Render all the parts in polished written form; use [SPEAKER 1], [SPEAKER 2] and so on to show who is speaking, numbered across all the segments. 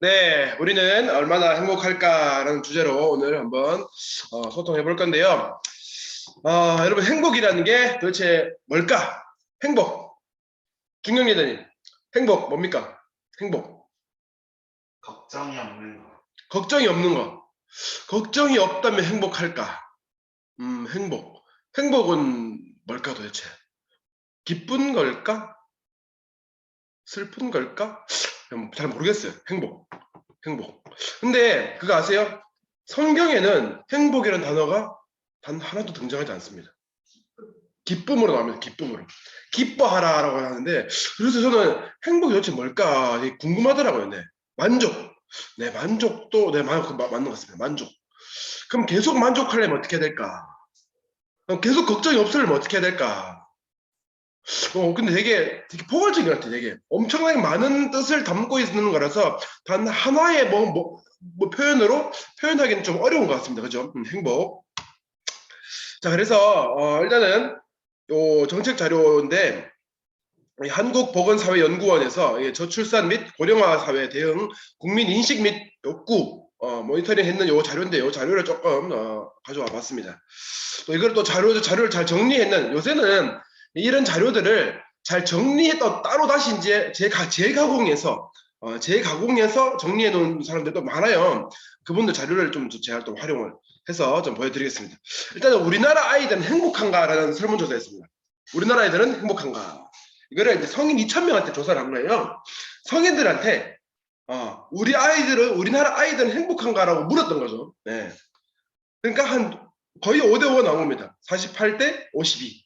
[SPEAKER 1] 네, 우리는 얼마나 행복할까라는 주제로 오늘 한번 소통해 볼 건데요. 여러분, 행복이라는 게 도대체 뭘까? 행복. 중경 리더님, 행복 뭡니까? 행복.
[SPEAKER 2] 걱정이 없는 거.
[SPEAKER 1] 걱정이 없는 거. 걱정이 없다면 행복할까? 행복. 행복은 뭘까 도대체? 기쁜 걸까? 슬픈 걸까? 잘 모르겠어요. 행복. 행복. 근데 그거 아세요? 성경에는 행복이라는 단어가 단 하나도 등장하지 않습니다. 기쁨으로 나옵니다. 기쁨으로. 기뻐하라라고 하는데, 그래서 저는 행복이 도대체 뭘까 궁금하더라고요. 네. 만족. 네, 만족도 맞는 것 같습니다. 만족. 그럼 계속 만족하려면 어떻게 해야 될까? 그럼 계속 걱정이 없으려면 어떻게 해야 될까? 근데 되게 포괄적인 것 같아요. 되게 엄청나게 많은 뜻을 담고 있는 거라서 단 하나의 표현으로 표현하기는 좀 어려운 것 같습니다. 그죠? 행복. 자, 그래서 일단은 요 정책 자료인데 한국보건사회연구원에서 저출산 및 고령화 사회 대응 국민 인식 및 욕구 모니터링 했는 요 자료인데 요 자료를 조금 가져와 봤습니다. 또 이걸 또 자료를 잘 정리했는 요새는 이런 자료들을 잘 정리했다 따로 다시 이제 재가공해서 정리해 놓은 사람들도 많아요. 그분들 자료를 좀 제가 또 활용을 해서 좀 보여드리겠습니다. 일단 우리나라 아이들은 행복한가라는 설문조사했습니다. 우리나라 아이들은 행복한가? 이거를 이제 성인 2,000명한테 조사를 한 거예요. 성인들한테 우리나라 아이들은 행복한가라고 물었던 거죠. 네. 그러니까 거의 5대5가 나온 겁니다. 48대 52.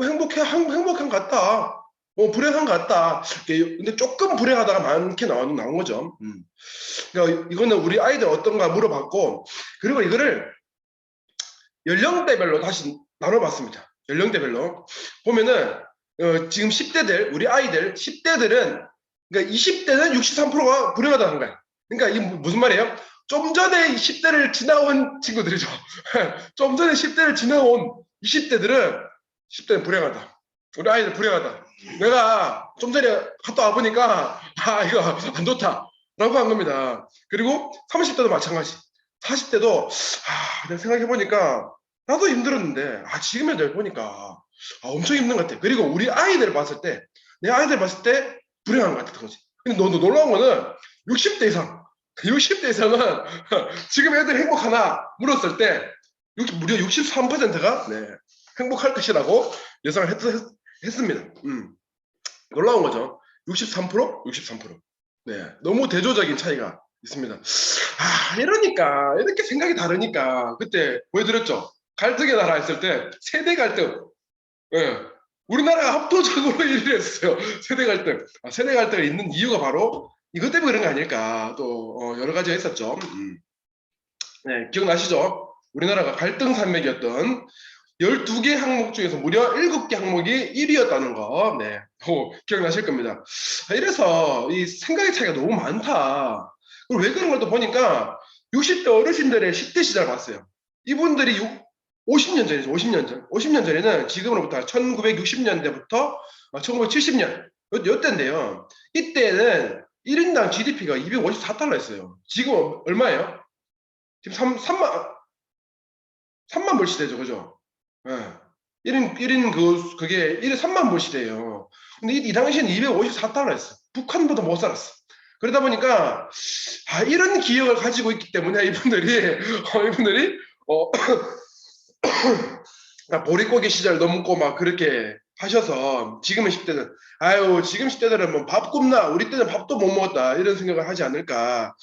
[SPEAKER 1] 행복한 것 같다. 불행한 것 같다. 근데 조금 불행하다가 많게 나온 거죠. 그러니까 이거는 우리 아이들 어떤가 물어봤고, 그리고 이거를 연령대별로 다시 나눠봤습니다. 연령대별로. 보면은, 지금 10대들, 우리 아이들, 10대들은, 그러니까 20대는 63%가 불행하다는 거야. 그러니까 이게 무슨 말이에요? 좀 전에 10대를 지나온 친구들이죠. 좀 전에 10대를 지나온 10대는 불행하다. 우리 아이들 불행하다. 내가 좀 전에 갔다 와보니까, 이거 안 좋다. 라고 한 겁니다. 그리고 30대도 마찬가지. 40대도, 내가 생각해보니까, 나도 힘들었는데, 지금 애들 보니까, 엄청 힘든 것 같아. 그리고 우리 아이들 봤을 때, 내 아이들 봤을 때, 불행한 것 같았던 거지. 근데 너 놀라운 거는, 60대 이상, 60대 이상은, 지금 애들 행복하나 물었을 때, 무려 63%가, 네, 행복할 것이라고 예상을 했습니다. 놀라운 거죠. 63%? 63%. 네, 너무 대조적인 차이가 있습니다. 이러니까, 이렇게 생각이 다르니까, 그때 보여드렸죠. 갈등의 나라 했을 때, 세대 갈등. 예. 우리나라가 압도적으로 1위를 했어요. 세대 갈등. 세대 갈등이 있는 이유가 바로 이것 때문에 그런 거 아닐까. 또, 여러 가지가 있었죠. 네, 기억나시죠? 우리나라가 갈등 산맥이었던 12개 항목 중에서 무려 7개 항목이 1위였다는 거, 네, 기억나실 겁니다. 이래서 이 생각의 차이가 너무 많다. 그리고 왜 그런 걸 또 보니까 60대 어르신들의 10대 시절 봤어요. 이분들이 50년 전이죠, 50년 전. 50년 전에는 지금으로부터 1960년대부터 1970년, 이때인데요. 이때는 1인당 GDP가 254달러였어요. 지금 얼마예요? 지금 3만 불 시대죠, 그죠? 예. 1인 그게 1인 3만 불 시대예요. 근데 이 당시에는 254달러였어. 북한보다 못 살았어. 그러다 보니까, 이런 기억을 가지고 있기 때문에 이분들이, 보릿고개 시절 넘고 막 그렇게 하셔서 지금의 10대는, 지금 10대들은 뭐 밥 굶나? 우리 때는 밥도 못 먹었다. 이런 생각을 하지 않을까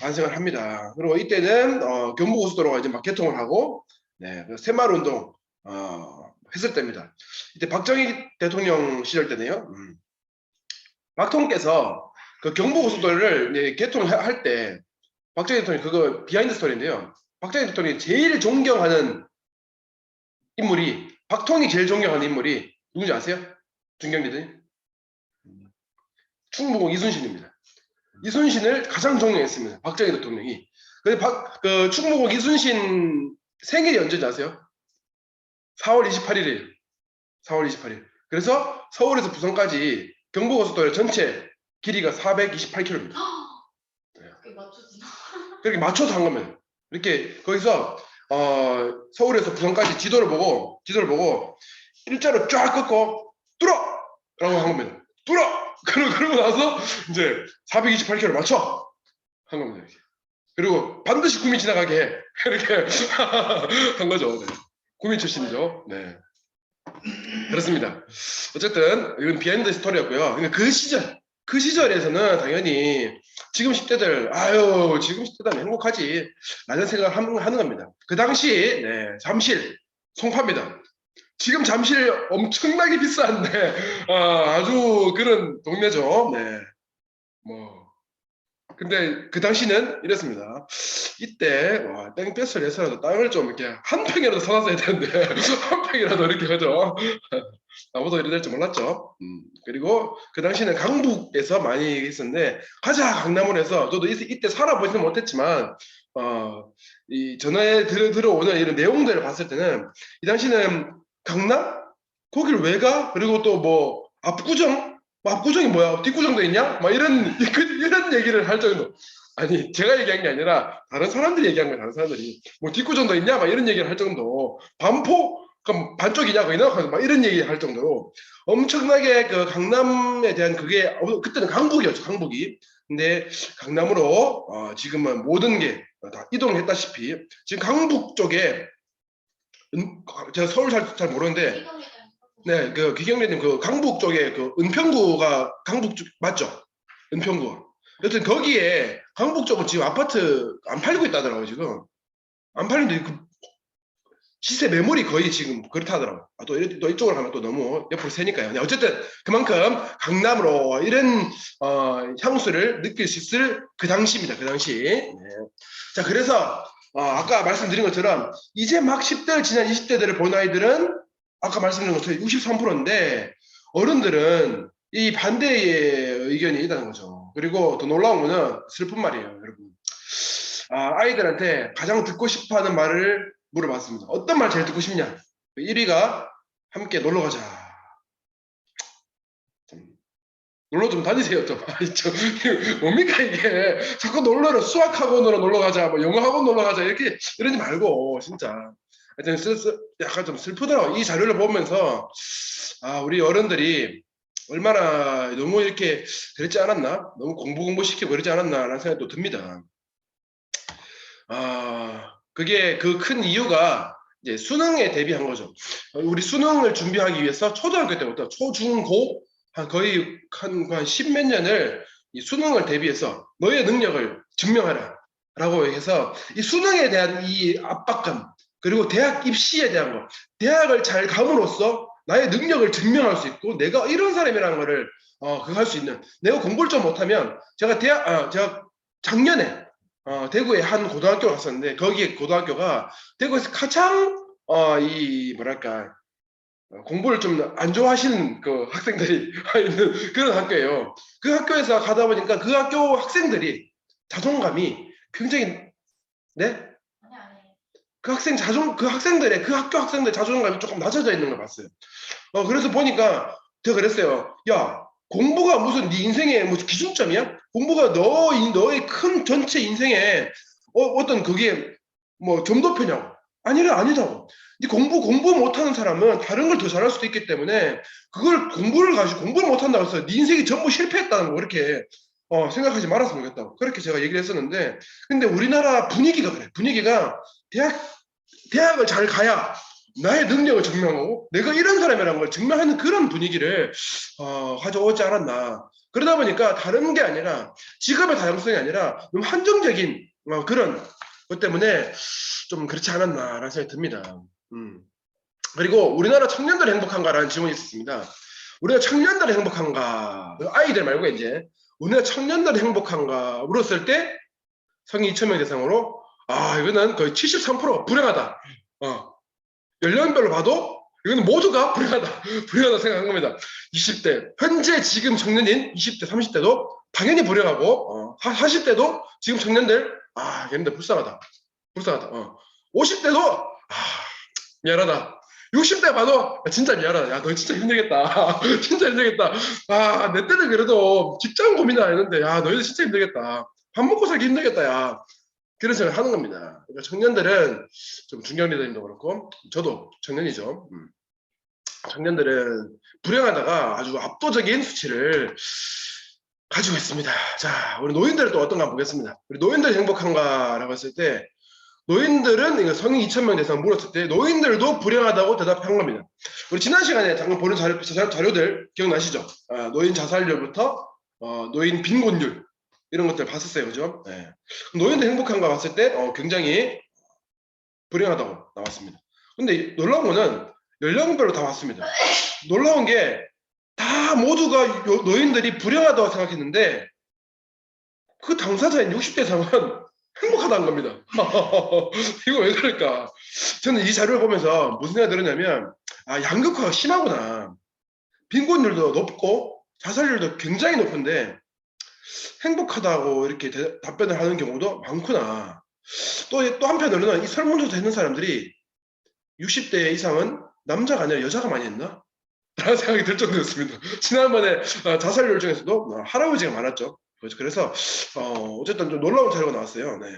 [SPEAKER 1] 하는 생각을 합니다. 그리고 이때는, 경부고속도로가 이제 막 개통을 하고, 네, 새마을 운동, 했을 때입니다. 이때 박정희 대통령 시절 때네요. 박통께서 그 경부고속도로를 개통할 때 박정희 대통령이 그거 비하인드 스토리인데요. 박정희 대통령이 제일 존경하는 인물이 박통이 제일 존경하는 인물이 누군지 아세요? 중경리들이 충무공 이순신입니다. 이순신을 가장 존경했습니다. 박정희 대통령이. 근데 그 충무공 이순신 생일이 언제인지 아세요? 4월 28일이에요. 4월 28일. 그래서 서울에서 부산까지 경부고속도로 전체 길이가 428km입니다.
[SPEAKER 3] 그게 맞춰지나?
[SPEAKER 1] 그렇게 맞춰서 한 겁니다. 이렇게 거기서 서울에서 부산까지 지도를 보고 일자로 쫙 꺾고 뚫어! 라고 한 겁니다. 뚫어! 그러고 나서 이제 428km 맞춰! 한 겁니다. 이렇게. 그리고 반드시 구미 지나가게 해. 이렇게 한 거죠. 네. 구미 출신이죠. 네. 그렇습니다. 어쨌든 이건 비하인드 스토리였고요. 그러니까 그 시절에서는 당연히 지금 10대들 아유 지금 10대들 행복하지 라는 생각을 하는 겁니다. 그 당시 네, 잠실 송파입니다. 지금 잠실 엄청나게 비싼데 아주 그런 동네죠. 네. 뭐 근데 그 당시는 이랬습니다. 이때 땡볕을 내서라도 땅을 좀 이렇게 한 평이라도 사놨어야 되는데 한 평이라도 이렇게 하죠. 나보다 이래 될 줄 몰랐죠. 그리고 그 당시는 강북에서 많이 있었는데 가자 강남으로 해서 저도 이때 살아보지는 못했지만 이 전화에 들어오는 이런 내용들을 봤을 때는 이 당시는 강남 거길 왜 가? 그리고 또 뭐 압구정 압구정이 뭐야? 뒷구정도 있냐? 막 이런 얘기를 할 정도. 아니 제가 얘기한 게 아니라 다른 사람들이 얘기한 거예요. 다른 사람들이 뭐 뒷구정도 있냐? 막 이런 얘기를 할 정도. 반포 그럼 반쪽이냐? 거기는 막 이런 얘기 할 정도로 엄청나게 그 강남에 대한 그게 그때는 강북이었죠. 강북이. 근데 강남으로 지금은 모든 게 다 이동했다시피 지금 강북 쪽에 제가 서울 잘 모르는데 네, 그 기경래님 그 강북 쪽에 그 은평구가 강북 쪽 맞죠? 은평구. 여튼 거기에 강북 쪽은 지금 아파트 안 팔리고 있다더라고요 지금. 안 팔리는데 그 시세 매물이 거의 지금 그렇다더라고요. 또 이쪽으로 가면 또 너무 옆으로 새니까요. 네, 어쨌든 그만큼 강남으로 이런 향수를 느낄 수 있을 그 당시입니다. 그 당시. 네. 자 그래서 아까 말씀드린 것처럼 이제 막 10대를 지난 20대들을 본 아이들은 아까 말씀드린 것처럼 63%인데 어른들은 이 반대의 의견이 있다는 거죠. 그리고 더 놀라운 거는 슬픈 말이에요, 여러분. 아이들한테 가장 듣고 싶어하는 말을 물어봤습니다. 어떤 말 제일 듣고 싶냐? 1위가 함께 놀러 가자. 놀러 좀 다니세요, 좀. 뭡니까 이게? 자꾸 놀러를 수학학원으로 놀러 가자, 뭐 영어학원 놀러 가자 이렇게 이러지 말고 진짜. 하여튼 약간 좀 슬프더라고. 이 자료를 보면서 우리 어른들이 얼마나 너무 이렇게 그랬지 않았나? 너무 공부시키고 그러지 않았나라는 생각도 듭니다. 그게 그 큰 이유가 이제 수능에 대비한 거죠. 우리 수능을 준비하기 위해서 초등학교 때부터 초중고 거의 한 십몇 년을 이 수능을 대비해서 너의 능력을 증명하라 라고 해서 이 수능에 대한 이 압박감 그리고 대학 입시에 대한 거 대학을 잘 감으로써 나의 능력을 증명할 수 있고 내가 이런 사람이라는 거를 그거 할 수 있는 내가 공부를 좀 못하면 제가 제가 작년에 대구에 한 고등학교 갔었는데 거기 고등학교가 대구에서 가장 이 뭐랄까 공부를 좀 안 좋아하시는 그 학생들이 있는 그런 학교예요. 그 학교에서 가다 보니까 그 학교 학생들이 자존감이 굉장히 네?
[SPEAKER 3] 아니.
[SPEAKER 1] 그 학생들의 그 학교 학생들 자존감이 조금 낮아져 있는 걸 봤어요. 그래서 보니까 제가 그랬어요. 야, 공부가 무슨 네 인생의 무슨 기준점이야? 공부가 너의 큰 전체 인생에 어떤 그게 뭐 점도표냐고? 아니다고. 이 공부 못하는 사람은 다른 걸 더 잘할 수도 있기 때문에 그걸 공부를 못한다고 해서 네 인생이 전부 실패했다는 거 이렇게 생각하지 말았으면 좋겠다고 그렇게 제가 얘기를 했었는데 근데 우리나라 분위기가 그래. 분위기가 대학을 잘 가야 나의 능력을 증명하고 내가 이런 사람이라는 걸 증명하는 그런 분위기를 가져오지 않았나. 그러다 보니까 다른 게 아니라 직업의 다양성이 아니라 너무 한정적인 그런 것 때문에 좀 그렇지 않았나라는 생각이 듭니다. 그리고 우리나라 청년들이 행복한가라는 질문이 있었습니다. 우리가 청년들이 행복한가? 아이들 말고 이제 우리나라 청년들이 행복한가 물었을 때 성인 2,000명 대상으로 이거는 거의 73% 불행하다. 연령별로 봐도 이거는 모두가 불행하다 생각한 겁니다. 20대 현재 지금 청년인 20대 30대도 당연히 불행하고 40대도 지금 청년들 얘네들 불쌍하다 50대도 미안하다 60대 봐도 진짜 미안하다. 야, 너 진짜 힘들겠다. 진짜 힘들겠다. 아, 내 때는 그래도 직장 고민은 안 했는데, 야, 너희들 진짜 힘들겠다. 밥 먹고 살기 힘들겠다, 야. 그런 생각을 하는 겁니다. 그러니까 청년들은 좀 중견 리더님도 그렇고, 저도 청년이죠. 청년들은 불행하다가 아주 압도적인 수치를 가지고 있습니다. 자, 우리 노인들은 또 어떤가 보겠습니다. 우리 노인들이 행복한가라고 했을 때, 노인들은 이거 성인 2,000명 대상 물었을 때 노인들도 불행하다고 대답한 겁니다. 우리 지난 시간에 잠깐 보는 자료들 기억나시죠? 아, 노인 자살률부터 노인 빈곤율 이런 것들 봤었어요, 그죠? 네. 노인들 행복한가 봤을 때 굉장히 불행하다고 나왔습니다. 근데 놀라운 거는 연령별로 다 왔습니다. 놀라운 게 다 모두가 노인들이 불행하다고 생각했는데 그 당사자인 60대 이상은 행복하다는 겁니다. 이거 왜 그럴까? 저는 이 자료를 보면서 무슨 생각이 들었냐면, 아, 양극화가 심하구나. 빈곤율도 높고 자살률도 굉장히 높은데 행복하다고 이렇게 답변을 하는 경우도 많구나. 또 한편으로는 이 설문조사 했는 사람들이 60대 이상은 남자가 아니라 여자가 많이 했나? 라는 생각이 들 정도였습니다. 지난번에 자살률 중에서도 할아버지가 많았죠. 그래서 어쨌든 좀 놀라운 자료가 나왔어요. 네.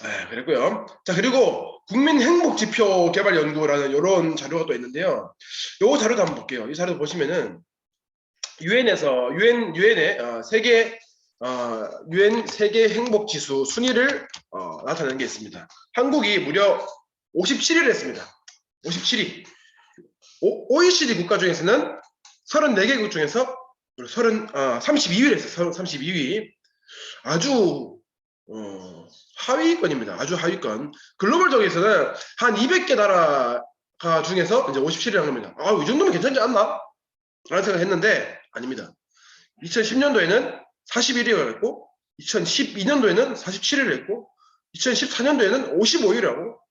[SPEAKER 1] 네, 그랬고요. 자, 그리고 국민행복지표개발연구라는 이런 자료가 또 있는데요. 요 자료도 한번 볼게요. 이 자료 보시면은 유엔의 유엔 세계 행복지수 순위를 나타내는 게 있습니다. 한국이 무려 57위를 했습니다. 57위. OECD 국가 중에서는 34개국 중에서 32위를 했어요. 32위. 아주 하위권입니다. 아주 하위권. 글로벌적에서는 한 200개 나라가 중에서 이제 57위를 한 겁니다. 아, 이 정도면 괜찮지 않나? 라는 생각을 했는데 아닙니다. 2010년도에는 41위가 됐고 2012년도에는 47위를 했고 2014년도에는 55위를 하고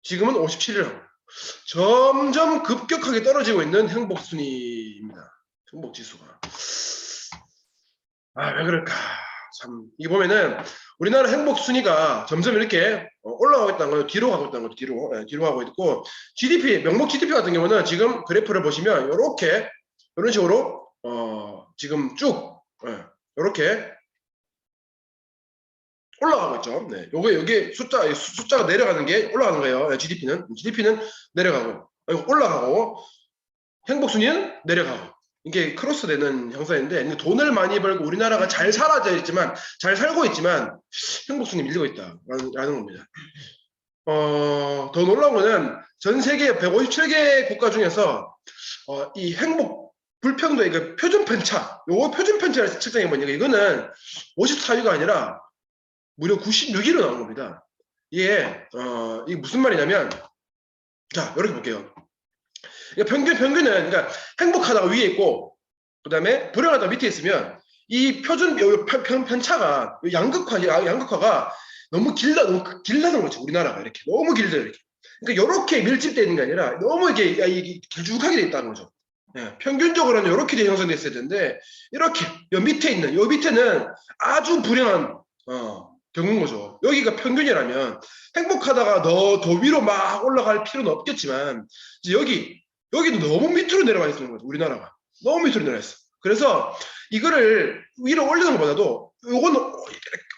[SPEAKER 1] 지금은 57위를 하고 점점 급격하게 떨어지고 있는 행복순위입니다. 행복지수가. 아, 왜 그럴까? 참, 이 보면은 우리나라 행복순위가 점점 이렇게 올라가고 있다는 거예요. 뒤로 가고 있다는 거죠. 뒤로 가고 있고 GDP, 명목 GDP 같은 경우는 지금 그래프를 보시면 이렇게 이런 식으로 지금 쭉 이렇게 올라가고 있죠. 네, 여기 숫자가 내려가는 게 올라가는 거예요. GDP는 내려가고 올라가고 행복순위는 내려가고 이게 크로스되는 형상인데 돈을 많이 벌고 우리나라가 잘 살고 있지만 행복순위 밀리고 있다라는 겁니다. 더 놀라운 거는 전 세계 157개 국가 중에서 이 행복 불평등 이거 표준 편차 요거 표준 편차를 측정해 보니까 이거는 54위가 아니라 무려 96위로 나온 겁니다. 이게 무슨 말이냐면 자 이렇게 볼게요. 평균은 그러니까 행복하다가 위에 있고 그다음에 불행하다가 밑에 있으면 이 표준 편차가 양극화가 너무 길다는 거죠. 우리나라가 이렇게 너무 길다 이렇게. 그러니까 이렇게 밀집되어 있는 게 아니라 너무 이게 길쭉하게 돼 있다는 거죠. 네, 평균적으로는 이렇게 형성돼 있어야 되는데 이렇게 요 밑에는 아주 불행한 경우인 거죠. 여기가 평균이라면 행복하다가 더 위로 막 올라갈 필요는 없겠지만 이제 여기도 너무 밑으로 내려가 있는 거죠. 우리나라가 너무 밑으로 내려가 있어. 그래서 이거를 위로 올리는 것보다도 요거는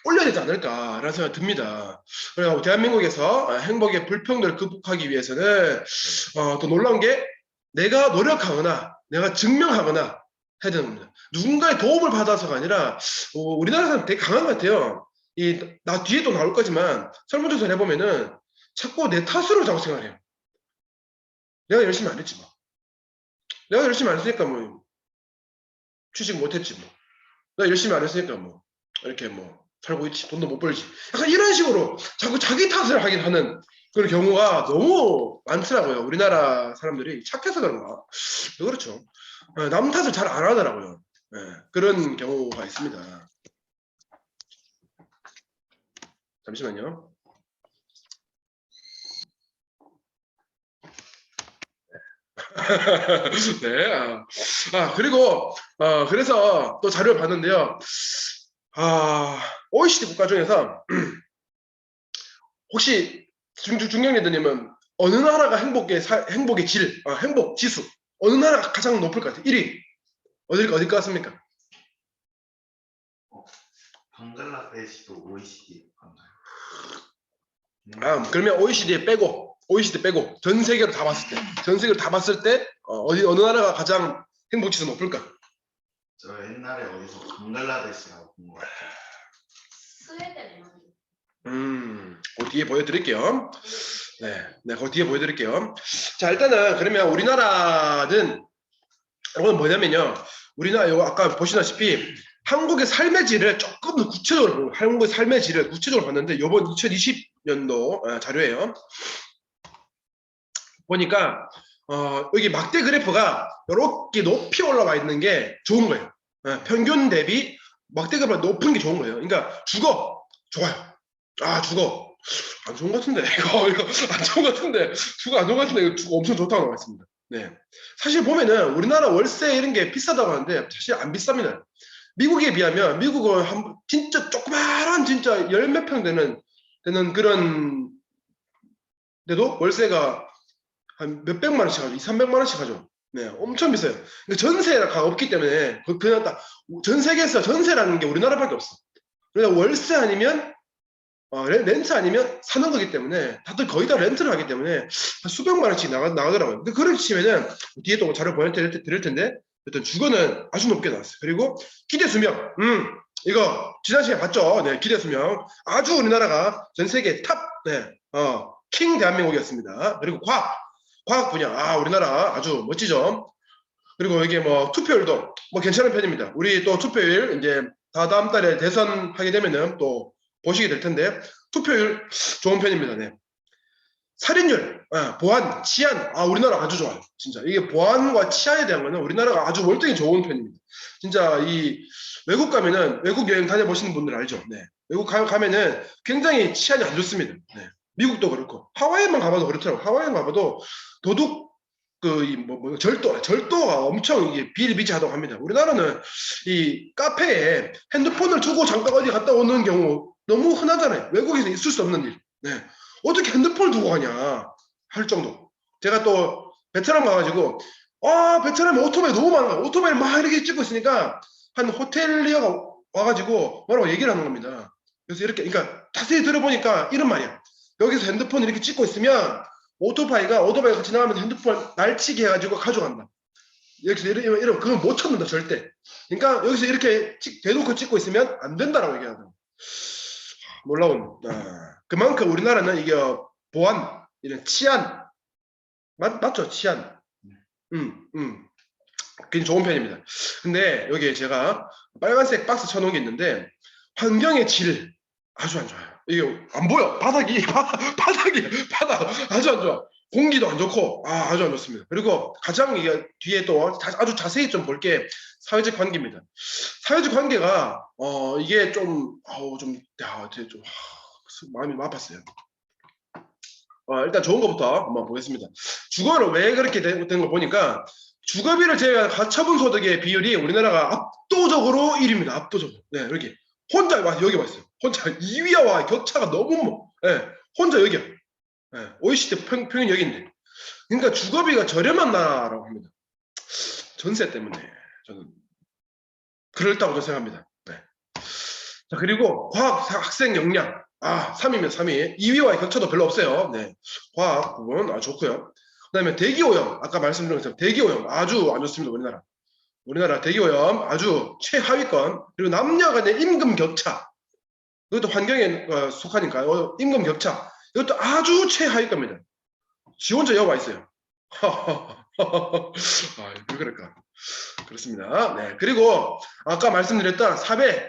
[SPEAKER 1] 올려야 되지 않을까라는 생각이 듭니다. 그리고 대한민국에서 행복의 불평등을 극복하기 위해서는 더 놀라운 게 내가 노력하거나 내가 증명하거나 해야 되는 겁니다. 누군가의 도움을 받아서가 아니라 우리나라 사람 되게 강한 것 같아요. 나 뒤에 또 나올 거지만 설문조사를 해보면은 자꾸 내 탓으로 자꾸 생각해요. 내가 열심히 안 했지 뭐. 내가 열심히 안 했으니까 뭐 취직 못했지 뭐. 내가 열심히 안 했으니까 뭐 이렇게 뭐 살고 있지. 돈도 못 벌지. 약간 이런 식으로 자꾸 자기 탓을 하긴 하는 그런 경우가 너무 많더라고요. 우리나라 사람들이 착해서 그런가. 그렇죠. 남 탓을 잘 안 하더라고요. 그런 경우가 있습니다. 잠시만요. 네. 그리고 그래서 또 자료를 봤는데요. OECD 국가 중에서 혹시 중경리더님은 어느 나라가 행복의 질, 행복 지수 어느 나라가 가장 높을 것 같아요? 1위 어딜 것 같습니까?
[SPEAKER 2] 방글라데시도 OECD 간가요?
[SPEAKER 1] 그러면 OECD 빼고 전 세계로 다 봤을 때 어느 나라가 가장 행복 지수 높을까?
[SPEAKER 2] 저 옛날에 어디서 방글라데시라고 본 것 같아요.
[SPEAKER 3] 스웨덴이요.
[SPEAKER 1] 그 뒤에 보여드릴게요. 네, 그 뒤에 보여드릴게요. 자, 일단은 그러면 우리나라는 이건 뭐냐면요. 우리나라 이거 아까 보시다시피 한국의 삶의 질을 조금 더 구체적으로 봤는데 이번 2020년도 자료예요. 보니까 여기 막대 그래프가 이렇게 높이 올라와 있는 게 좋은 거예요. 평균 대비 막대 그래프가 높은 게 좋은 거예요. 그러니까 주거 좋아요. 주거 안 좋은 것 같은데 이거 안 좋은 것 같은데 주거 안 좋은 것 같은데 이거 주거 엄청 좋다고 나와 있습니다. 네, 사실 보면은 우리나라 월세 이런 게 비싸다고 하는데 사실 안 비쌉니다. 미국에 비하면 미국은 진짜 조그마한 진짜 열 몇 평 되는 그런 데도 월세가 한 몇백만 원씩 하죠. 2, 300만 원씩 하죠. 네, 엄청 비싸요. 근데 전세가 없기 때문에 그냥 딱 전 세계에서 전세라는 게 우리나라밖에 없어. 그러니까 월세 아니면 렌트 아니면 사는 거기 때문에 다들 거의 다 렌트를 하기 때문에 한 수백만 원씩 나가더라고요. 근데 그렇게 치면은 뒤에 또 자료 보여드릴 텐데 일단 주거는 아주 높게 나왔어요. 그리고 기대 수명, 이거 지난 시간에 봤죠? 네, 기대 수명 아주 우리나라가 전 세계 탑, 킹 대한민국이었습니다. 그리고 과학 분야, 우리나라 아주 멋지죠? 그리고 이게 뭐 투표율도 뭐 괜찮은 편입니다. 우리 또 투표율 이제 다음 달에 대선 하게 되면은 또 보시게 될 텐데 투표율 좋은 편입니다. 네. 살인율, 보안, 치안, 우리나라 아주 좋아요. 진짜 이게 보안과 치안에 대한 거는 우리나라가 아주 월등히 좋은 편입니다. 진짜 이 외국 가면은 외국 여행 다녀보시는 분들 알죠? 네. 외국 가면은 굉장히 치안이 안 좋습니다. 네. 미국도 그렇고 하와이만 가봐도 그렇더라고. 하와이만 가봐도 도둑 절도가 엄청 이게 비일비재하다고 합니다. 우리나라는 이 카페에 핸드폰을 두고 잠깐 어디 갔다 오는 경우 너무 흔하잖아요. 외국에서 있을 수 없는 일. 네. 어떻게 핸드폰을 두고 가냐 할 정도. 제가 또 베트남 가가지고 베트남에 오토바이 너무 많아. 오토바이를 막 이렇게 찍고 있으니까 한 호텔리어가 와가지고 뭐라고 얘기를 하는 겁니다. 그래서 이렇게 그러니까 자세히 들어보니까 이런 말이야. 여기서 핸드폰 이렇게 찍고 있으면 오토바이가 지나가면서 핸드폰 날치기 해가지고 가져간다. 여기서 이러면 그건 못 찾는다 절대. 그러니까 여기서 이렇게 대놓고 찍고 있으면 안 된다라고 얘기하는. 놀라운. 그만큼 우리나라는 이게 보안, 이런 치안 맞죠? 치안. 굉장히 좋은 편입니다. 근데 여기에 제가 빨간색 박스 쳐놓은 게 있는데 환경의 질 아주 안 좋아요. 이게 안 보여. 바닥 아주 안 좋아. 공기도 안 좋고 아주 안 좋습니다. 그리고 가장 이게 뒤에 또 아주 자세히 좀 볼 게 사회적 관계입니다. 사회적 관계가 이게 좀 마음이 아팠어요. 일단 좋은 것부터 한번 보겠습니다. 주거를 왜 그렇게 된 거 보니까 주거비를 제가 가처분 소득의 비율이 우리나라가 압도적으로 1위입니다. 압도적으로. 네, 이렇게 혼자 여기 왔어요. 혼자 2위와 격차가 너무 혼자 여기야. OECD 평균 여기인데. 그러니까 주거비가 저렴한 나라라고 합니다. 전세 때문에 저는 그렇다고 저는 생각합니다. 네. 자, 그리고 과학 학생 역량 3위면 3위. 2위와의 격차도 별로 없어요. 네. 과학 부분 좋고요. 그다음에 대기오염 아까 말씀드린 것처럼 대기오염 아주 안 좋습니다. 우리나라 대기오염 아주 최하위권. 그리고 남녀 간의 임금 격차 이것도 환경에 속하니까요. 임금 격차 이것도 아주 최하위권입니다. 지 혼자 여기 와 있어요. 왜 그럴까? 그렇습니다. 네. 그리고 아까 말씀드렸던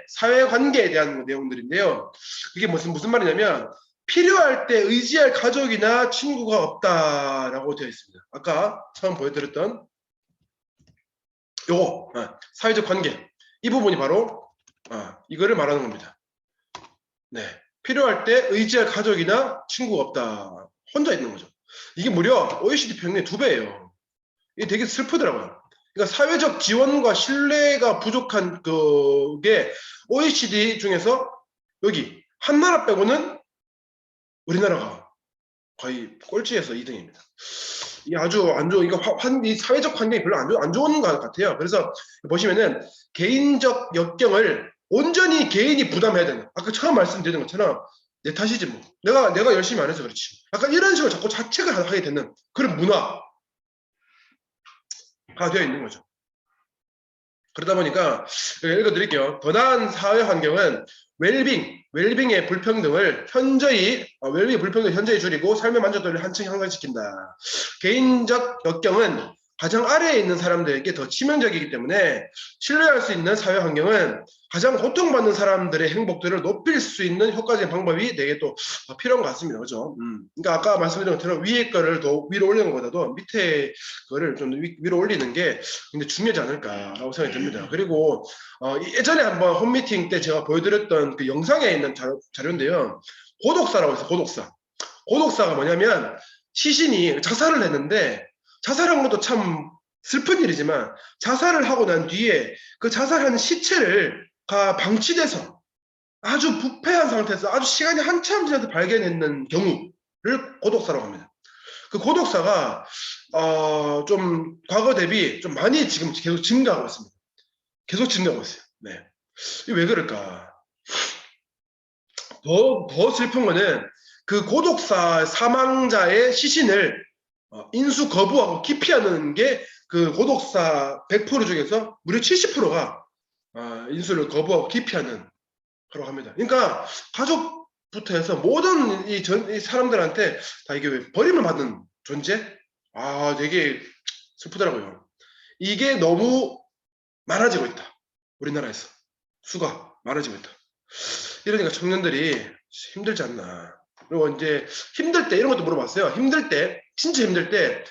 [SPEAKER 1] 사회관계에 대한 내용들인데요. 이게 무슨 말이냐면 필요할 때 의지할 가족이나 친구가 없다라고 되어 있습니다. 아까 처음 보여드렸던 요거 사회적 관계 이 부분이 바로 이거를 말하는 겁니다. 네. 필요할 때 의지할 가족이나 친구가 없다. 혼자 있는 거죠. 이게 무려 OECD 평균의 2배예요. 이게 되게 슬프더라고요. 그러니까 사회적 지원과 신뢰가 부족한 그게 OECD 중에서 여기 한 나라 빼고는 우리나라가 거의 꼴찌에서 2등입니다. 이 아주 안 좋은, 이 사회적 환경이 별로 안 좋은 것 같아요. 그래서 보시면은 개인적 역경을 온전히 개인이 부담해야 되는, 아까 처음 말씀드린 것처럼 내 탓이지 뭐. 내가 열심히 안 해서 그렇지. 약간 이런 식으로 자꾸 자책을 하게 되는 그런 문화가 되어 있는 거죠. 그러다 보니까 읽어드릴게요. 더 나은 사회 환경은 웰빙의 불평등을 현저히 줄이고 삶의 만족도를 한층 향상시킨다. 개인적 역경은 가장 아래에 있는 사람들에게 더 치명적이기 때문에 신뢰할 수 있는 사회 환경은 가장 고통받는 사람들의 행복들을 높일 수 있는 효과적인 방법이 되게 또 필요한 것 같습니다. 그죠? 그러니까 아까 말씀드린 것처럼 위에 거를 더 위로 올리는 것보다도 밑에 거를 좀 위로 올리는 게 굉장히 중요하지 않을까라고 생각이 듭니다. 그리고 예전에 한번 홈미팅 때 제가 보여드렸던 그 영상에 있는 자료인데요. 고독사라고 해서 고독사가 뭐냐면 시신이 자살을 했는데 자살한 것도 참 슬픈 일이지만 자살을 하고 난 뒤에 그 자살한 시체를 방치돼서 아주 부패한 상태에서 아주 시간이 한참 지나서 발견했는 경우를 고독사라고 합니다. 그 고독사가 좀 과거 대비 좀 많이 지금 계속 증가하고 있습니다. 계속 증가하고 있어요. 네. 이게 왜 그럴까? 더 슬픈 거는 그 고독사 사망자의 시신을 인수 거부하고 기피하는 게 그 고독사 100% 중에서 무려 70%가 인수를 거부하고 기피하는 거라고 합니다. 그러니까 가족부터 해서 모든 이 사람들한테 다 이게 왜 버림을 받는 존재? 되게 슬프더라고요. 이게 너무 많아지고 있다. 우리나라에서 수가 많아지고 있다. 이러니까 청년들이 힘들지 않나. 그리고 이제 힘들 때 이런 것도 물어봤어요. 힘들 때, 진짜 힘들 때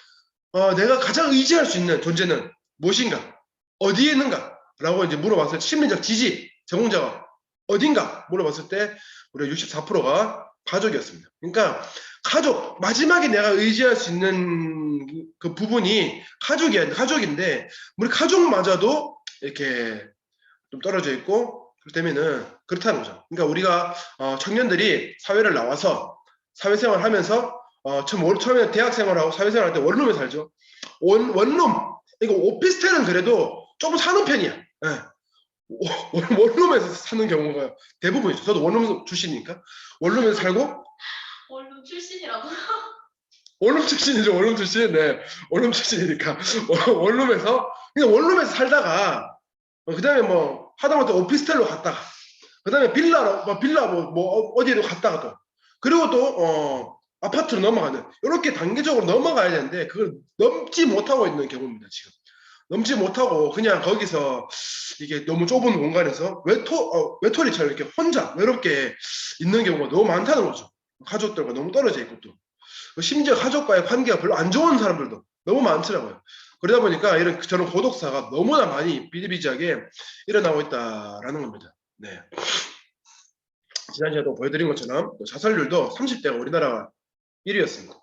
[SPEAKER 1] 내가 가장 의지할 수 있는 존재는 무엇인가? 어디에 있는가? 라고 이제 물어봤어요. 심리적 지지 제공자가 어딘가 물어봤을 때 우리 64%가 가족이었습니다. 그러니까 가족, 마지막에 내가 의지할 수 있는 그 부분이 가족인데 우리 가족마저도 이렇게 좀 떨어져 있고 그렇다는 거죠. 그러니까 우리가 청년들이 사회를 나와서 사회생활 하면서 처음에 대학생활하고 사회생활 할 때 원룸에 살죠. 원룸, 이거 오피스텔은 그래도 조금 사는 편이야. 네. 원룸에서 사는 경우가 대부분이죠. 저도 원룸 출신이니까 원룸에서 살고
[SPEAKER 3] 원룸 출신이라고.
[SPEAKER 1] 원룸 출신이죠. 원룸 출신. 네, 원룸 출신이니까 원룸에서 그냥 원룸에서 살다가 그다음에 뭐 하다못해 오피스텔로 갔다가 그다음에 빌라 어디로 갔다가 또 그리고 또 아파트로 넘어가는 이렇게 단계적으로 넘어가야 되는데 그걸 넘지 못하고 있는 경우입니다. 지금 넘지 못하고 그냥 거기서 이게 너무 좁은 공간에서 외톨이처럼 이렇게 혼자 외롭게 있는 경우가 너무 많다는 거죠. 가족들과 너무 떨어져 있고 또 심지어 가족과의 관계가 별로 안 좋은 사람들도 너무 많더라고요. 그러다 보니까 저런 고독사가 너무나 많이 비일비재하게 일어나고 있다라는 겁니다. 네. 지난 시간에도 보여드린 것처럼 자살률도 30대가 우리나라가 1위였습니다.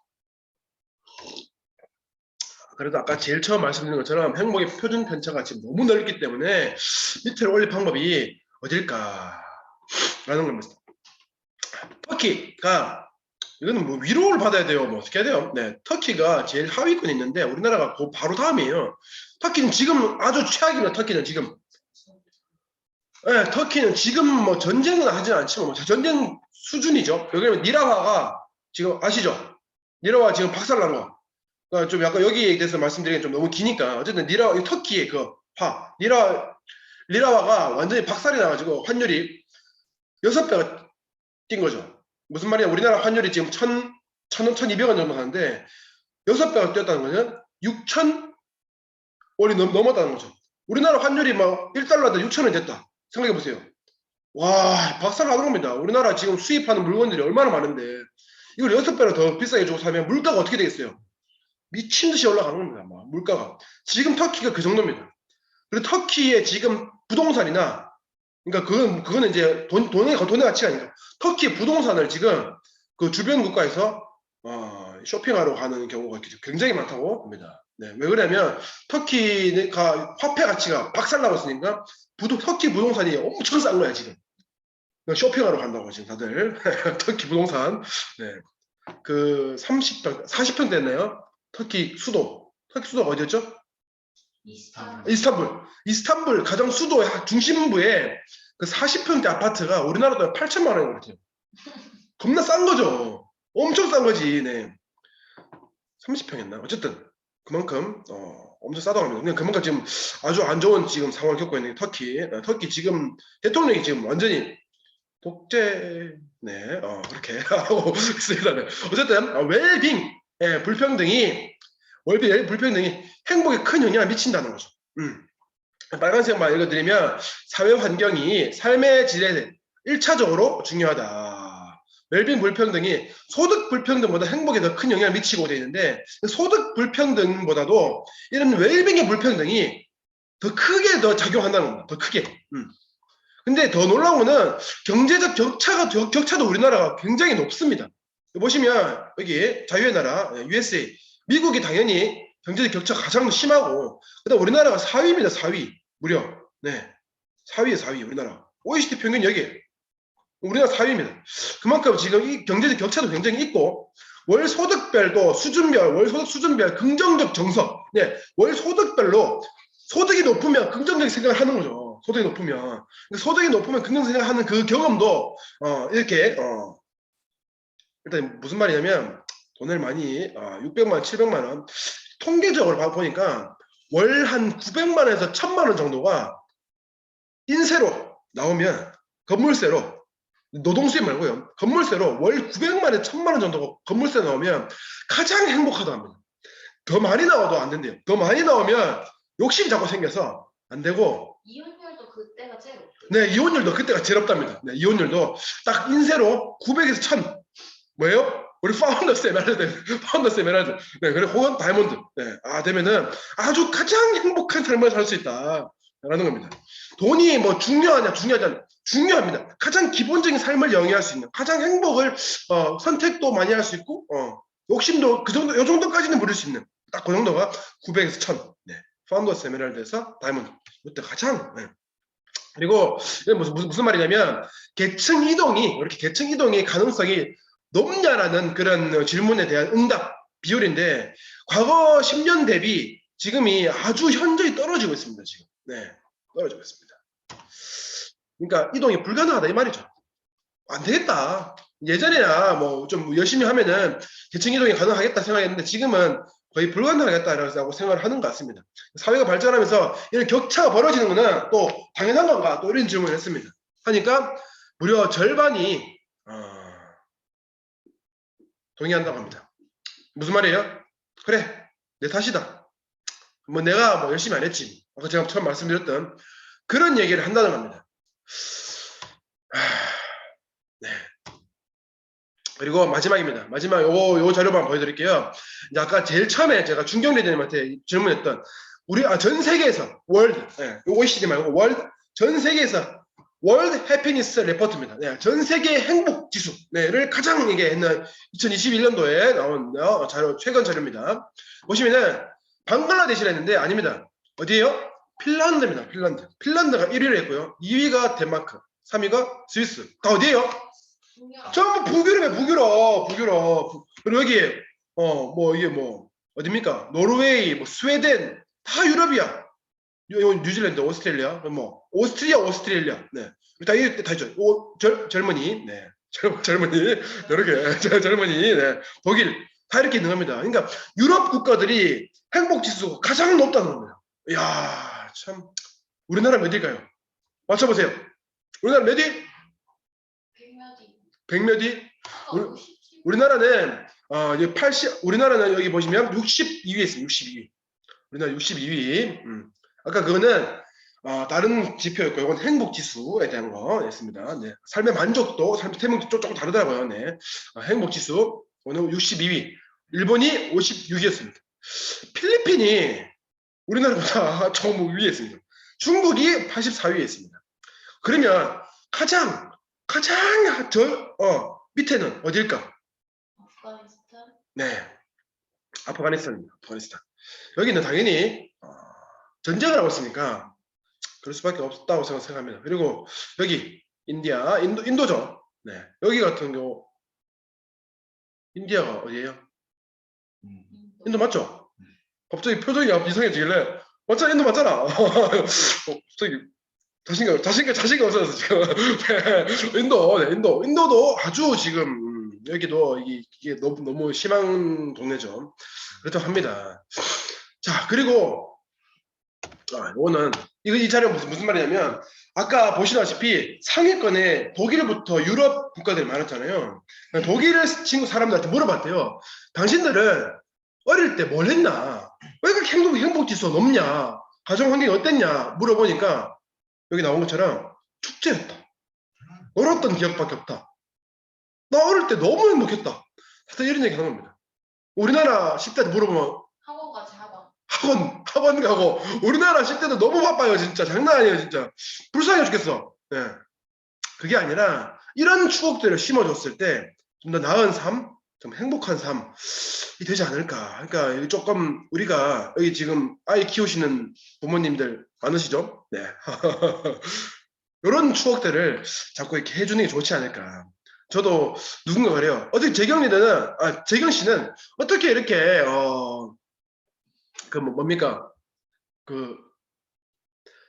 [SPEAKER 1] 그래도 아까 제일 처음 말씀드린 것처럼 행복의 표준 편차가 지금 너무 넓기 때문에 밑으로 올릴 방법이 어딜까라는 겁니다. 터키가 이거는 뭐 위로를 받아야 돼요. 뭐 어떻게 해야 돼요? 네, 터키가 제일 하위권에 있는데 우리나라가 바로 다음이에요. 터키는 지금 아주 최악입니다. 터키는 지금. 네, 터키는 지금 뭐 전쟁은 하진 않지만 뭐 전쟁 수준이죠. 왜냐면 니라화가 지금 아시죠? 니라화 지금 박살난 거. 그러니까 좀 약간 여기에 대해서 말씀드리긴 좀 너무 기니까 어쨌든 터키의 그 리라화가 완전히 박살이 나가지고 환율이 6배가 뛴 거죠. 무슨 말이냐? 우리나라 환율이 지금 1,200원 정도 하는데 6배가 뛰었다는 거는 6,000원이 넘었다는 거죠. 우리나라 환율이 막 1달러한테 6,000원 됐다. 생각해 보세요. 와, 박살 나는 겁니다. 우리나라 지금 수입하는 물건들이 얼마나 많은데 이걸 6배로 더 비싸게 주고 사면 물가가 어떻게 되겠어요? 미친 듯이 올라가는 겁니다. 막 물가가. 지금 터키가 그 정도입니다. 그리고 터키의 지금 부동산이나 그러니까 그거는 이제 돈의 가치가 아니라 터키의 부동산을 지금 그 주변 국가에서 쇼핑하러 가는 경우가 굉장히 많다고 봅니다. 네, 왜 그러냐면 터키가 화폐 가치가 박살나고 있으니까 터키 부동산이 엄청 싼 거야 지금. 쇼핑하러 간다고 지금 다들 터키 부동산. 네. 그 30평, 40평 됐나요? 터키 수도. 터키 수도가 어디였죠?
[SPEAKER 3] 이스탄불.
[SPEAKER 1] 이스탄불 가장 수도 중심부에 그 40평대 아파트가 우리나라 돈 8천만 원인 것 같아요. 겁나 싼 거죠. 엄청 싼 거지. 네. 30평이었나? 어쨌든 그만큼 엄청 싸다고 합니다. 근데 그만큼 지금 아주 안 좋은 지금 상황을 겪고 있는 터키. 터키 지금 대통령이 지금 완전히 독재, 네, 그렇게 하고 있습니다. 네. 어쨌든 웰빙, 예, 불평등이 행복에 큰 영향을 미친다는 거죠. 빨간색만 읽어드리면 사회 환경이 삶의 질에 1차적으로 중요하다. 웰빙 불평등이 소득 불평등보다 행복에 더 큰 영향을 미치고 되어 있는데 소득 불평등보다도 이런 웰빙의 불평등이 더 크게 더 작용한다는 겁니다. 더 크게. 근데 더 놀라운 거는 경제적 격차도 우리나라가 굉장히 높습니다. 보시면 여기 자유의 나라 USA 미국이 당연히 경제적 격차가 가장 심하고 그다음 우리나라가 4위입니다. 4위 무려. 네, 4위에 4위 우리나라. OECD 평균 여기 우리나라 4위입니다. 그만큼 지금 이 경제적 격차도 굉장히 있고 월 소득별도 월 소득 수준별 긍정적 정석. 네, 월 소득별로 소득이 높으면 긍정적 생각을 하는 거죠. 소득이 높으면 긍정적 생각하는 그 경험도 이렇게 일단 무슨 말이냐면 돈을 많이 600만 원, 700만 원 통계적으로 보니까 월 한 900만 원에서 1000만 원 정도가 인세로 나오면 건물세로 노동수입 말고요. 건물세로 월 900만 원에 1000만 원 정도 건물세 나오면 가장 행복하다고 합니다. 더 많이 나와도 안 된대요. 더 많이 나오면 욕심이 자꾸 생겨서 안 되고
[SPEAKER 3] 이혼율도 그때가 제일 높아요.
[SPEAKER 1] 네, 이혼율도 그때가 제일 없답니다. 네, 이혼율도 딱 인세로 900에서 1000 뭐예요? 우리 파운더스 에메랄드 네, 그리고 혹은 다이아몬드 되면은 아주 가장 행복한 삶을 살 수 있다 라는 겁니다. 돈이 뭐 중요하지 않냐 중요합니다. 가장 기본적인 삶을 영위할 수 있는 가장 행복을 선택도 많이 할 수 있고 욕심도 요 정도까지는 부릴 수 있는 딱 그 정도가 900에서 1000 네, 파운더스 에메랄드에서 다이아몬드 이때 가장 그리고 무슨 말이냐면 계층 이동이 가능성이 높냐라는 그런 질문에 대한 응답 비율인데 과거 10년 대비 지금이 아주 현저히 떨어지고 있습니다. 지금 떨어지고 있습니다. 그러니까 이동이 불가능하다 이 말이죠. 안 되겠다. 예전에야 뭐 좀 열심히 하면은 계층 이동이 가능하겠다 생각했는데 지금은 거의 불가능하겠다라고 생각을 하는 것 같습니다. 사회가 발전하면서 이런 격차가 벌어지는 거는 또 당연한 건가 또 이런 질문을 했습니다. 하니까 무려 절반이 동의한다고 합니다. 무슨 말이에요? 그래, 내 탓이다. 뭐 내가 뭐 열심히 안 했지. 아까 제가 처음 말씀드렸던 그런 얘기를 한다는 겁니다. 네. 그리고 마지막입니다. 마지막 요 자료만 보여드릴게요. 이제 아까 제일 처음에 제가 중경대장님한테 질문했던 전 세계에서 OECD 말고 전 세계에서 월드 해피니스 레포트입니다. 네, 전 세계 행복 지수를 가장 얘기했는 2021년도에 나온 최근 자료입니다. 보시면은 방글라데시라 했는데 아닙니다. 어디예요? 핀란드입니다. 핀란드가 1위를 했고요. 2위가 덴마크, 3위가 스위스. 다 어디예요? 전부 북유럽. 그리고 여기 이게 어딥니까? 노르웨이, 스웨덴 다 유럽이야. 뉴질랜드, 오스트레일리아, 오스트리아. 네. 다 있죠. 젊은이, 네. 젊은이, 여러 개, 젊은이, 네. 독일, 다 이렇게 있는 겁니다. 그러니까 유럽 국가들이 행복 지수가 가장 높다는 겁니다. 이야, 참. 우리나라 몇일까요? 맞춰보세요. 우리나라 몇위? 100몇위? 우리나라는 우리나라는 여기 보시면 62위에 있습니다. 62위. 우리나라 62위. 아까 그거는 다른 지표였고 이건 행복 지수에 대한 거였습니다. 네. 삶의 만족도, 삶의 태명도 조금 다르더라고요. 네. 행복 지수 오늘 62위. 일본이 56위였습니다. 필리핀이 우리나라보다 조금 위에 있습니다. 중국이 84위에 있습니다. 그러면 가장 밑에는 어딜까?
[SPEAKER 3] 아프가니스탄?
[SPEAKER 1] 네, 아프가니스탄입니다. 여기는 당연히 전쟁을 하고 있으니까 그럴 수밖에 없다고 생각합니다. 그리고 여기 인도죠. 네, 여기 같은 경우 인디아가 어디예요?
[SPEAKER 2] 음.
[SPEAKER 1] 인도 맞죠? 갑자기 표정이 이상해지길래 맞잖아, 인도 맞잖아. 갑자기 자신감 없어졌어 지금. 네, 인도도 아주 지금 여기도 이게 너무 심한 동네죠. 그렇다고 합니다. 자, 그리고 이거는 이 자료 무슨 말이냐면 아까 보시다시피 상위권에 독일부터 유럽 국가들이 많았잖아요. 독일 친구 사람들한테 물어봤대요. 당신들은 어릴 때 뭘 했나? 왜 그렇게 행복지수가 높냐? 가정 환경이 어땠냐? 물어보니까 여기 나온 것처럼 축제였다. 놀았던 기억밖에 없다. 나 어릴 때 너무 행복했다. 다들 이런 얘기 하는 겁니다. 우리나라 10대 물어보면
[SPEAKER 3] 학원 가지 학원.
[SPEAKER 1] 학원 가고 우리나라 10대도 너무 바빠요. 진짜 장난 아니에요. 진짜 불쌍해 죽겠어. 네. 그게 아니라 이런 추억들을 심어줬을 때 좀 더 나은 삶, 좀 행복한 삶이 되지 않을까. 그러니까 여기 조금 우리가 여기 지금 아이 키우시는 부모님들 많으시죠? 네. 이런 추억들을 자꾸 이렇게 해주는 게 좋지 않을까. 저도 누군가 그래요. 어떻게 재경 씨는 어떻게 이렇게 뭡니까?